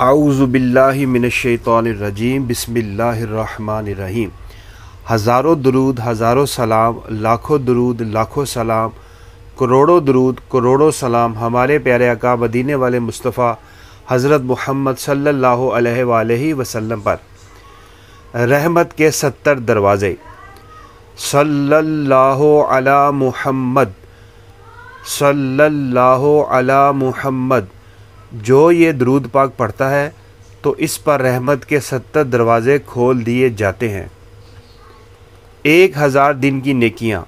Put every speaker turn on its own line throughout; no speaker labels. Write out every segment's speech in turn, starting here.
اعوذ باللہ من الشیطان الرجیم بسم اللہ الرحمن الرحیم۔ ہزاروں درود ہزاروں سلام، لاکھوں درود لاکھوں سلام، کروڑوں درود کروڑوں سلام ہمارے پیارے آقا مدینے والے مصطفیٰ حضرت محمد صلی اللہ علیہ وآلہ وسلم پر۔ رحمت کے 70 دروازے۔ صلی اللہ علی محمد، صلی اللہ علی محمد۔ جو یہ درود پاک پڑھتا ہے تو اس پر رحمت کے 70 دروازے کھول دیے جاتے ہیں۔ 1000 دن کی نیکیاں۔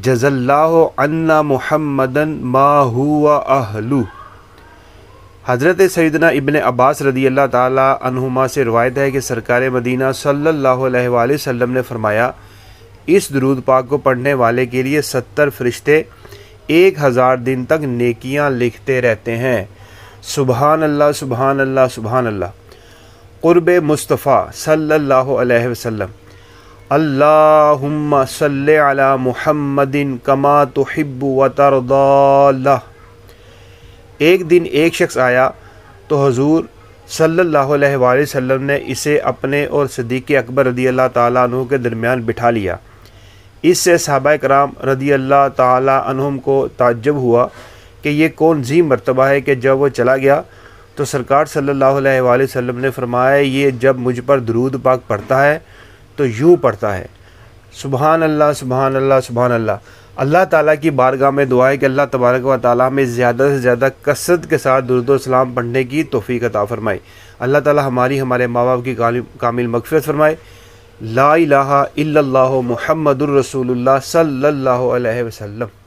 جز اللہ عنا محمدن ما ہوا اہلو۔ حضرت سیدنا ابن عباس رضی اللہ تعالی عنہما سے روایت ہے کہ سرکار مدینہ صلی اللہ علیہ وآلہ وسلم نے فرمایا، اس درود پاک کو پڑھنے والے کے لیے 70 فرشتے 1000 دن تک نیکیاں لکھتے رہتے ہیں۔ سبحان اللہ سبحان اللہ سبحان اللہ۔ قرب مصطفیٰ صلی اللہ علیہ وسلم۔ اللہم صلی علی محمد کما تحب و ترضی۔ ایک دن ایک شخص آیا تو حضور صلی اللہ علیہ وآلہ وسلم نے اسے اپنے اور صدیق اکبر رضی اللہ تعالیٰ عنہ کے درمیان بٹھا لیا۔ اس سے صحابہ کرام رضی اللہ تعالیٰ عنہم کو تعجب ہوا کہ یہ کون ذی مرتبہ ہے کہ جب وہ چلا گیا تو سرکار صلی اللہ علیہ وآلہ وسلم نے فرمایا، یہ جب مجھ پر درود پاک پڑھتا ہے تو یوں پڑھتا ہے، سبحان اللہ سبحان اللہ سبحان اللہ۔ اللہ تعالیٰ کی بارگاہ میں دعا ہے کہ اللہ تبارک و تعالیٰ میں زیادہ سے زیادہ کثرت کے ساتھ درود و سلام پڑھنے کی توفیق عطا فرمائے۔ اللہ تعالیٰ ہمارے ماں باپ کی کامل مغفرت فرمائے۔ لا الہ الا اللہ محمد الرسول اللہ صلی اللہ علیہ وسلم۔